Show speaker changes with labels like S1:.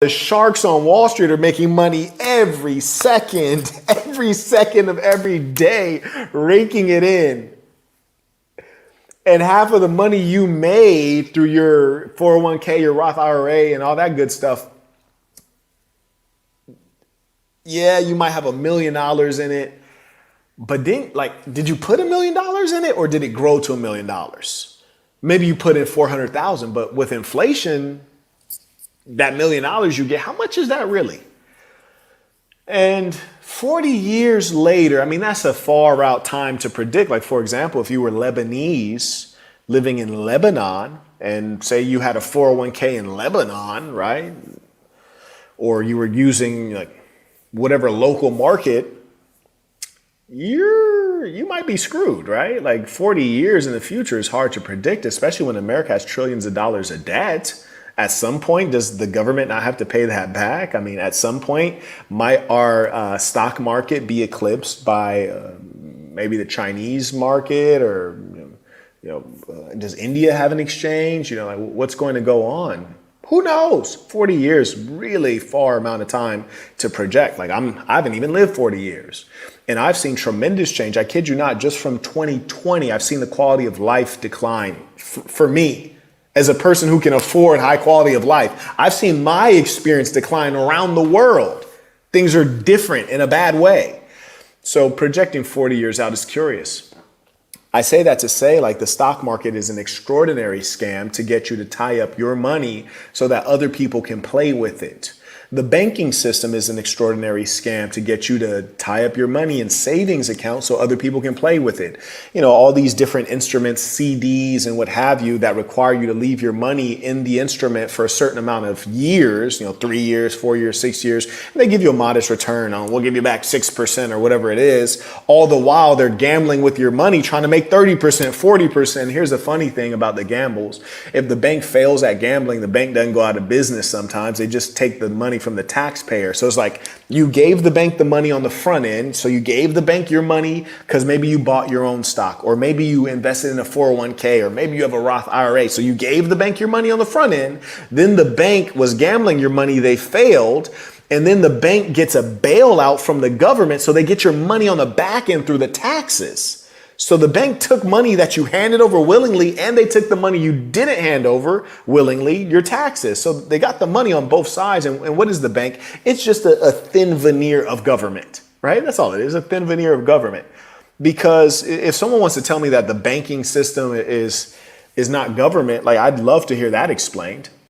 S1: The sharks on Wall Street are making money every second of every day, raking it in. And half of the money you made through your 401k, your Roth IRA, and all that good stuff, yeah, you might have $1 million in it, but then, did you put $1 million in it, or did it grow to $1 million? Maybe you put in 400,000, but with inflation, that $1 million you get, how much is that really? And 40 years later, I mean, that's a far out time to predict. Like, for example, if you were Lebanese living in Lebanon and say you had a 401k in Lebanon, right? Or you were using whatever local market, you might be screwed, right? Like 40 years in the future is hard to predict, especially when America has trillions of dollars of debt. At some point, does the government not have to pay that back? I mean, at some point, might our stock market be eclipsed by maybe the Chinese market, or does India have an exchange? What's going to go on? Who knows? 40 years, really far amount of time to project. I haven't even lived 40 years. And I've seen tremendous change. I kid you not, just from 2020, I've seen the quality of life decline for me. As a person who can afford high quality of life, I've seen my experience decline around the world. Things are different in a bad way. So projecting 40 years out is curious. I say that to say, the stock market is an extraordinary scam to get you to tie up your money so that other people can play with it. The banking system is an extraordinary scam to get you to tie up your money in savings accounts so other people can play with it. All these different instruments, CDs and what have you, that require you to leave your money in the instrument for a certain amount of years, 3 years, 4 years, 6 years. And they give you a modest return on, we'll give you back 6% or whatever it is. All the while they're gambling with your money, trying to make 30%, 40%. Here's the funny thing about the gambles. If the bank fails at gambling, the bank doesn't go out of business sometimes. They just take the money from the taxpayer. So it's like you gave the bank the money on the front end. So you gave the bank your money because maybe you bought your own stock, or maybe you invested in a 401k, or maybe you have a Roth IRA. So you gave the bank your money on the front end. Then the bank was gambling your money. They failed. And then the bank gets a bailout from the government. So they get your money on the back end through the taxes. So the bank took money that you handed over willingly, and they took the money you didn't hand over willingly, your taxes. So they got the money on both sides. And what is the bank? It's just a thin veneer of government, right? That's all it is, a thin veneer of government. Because if someone wants to tell me that the banking system is not government, I'd love to hear that explained.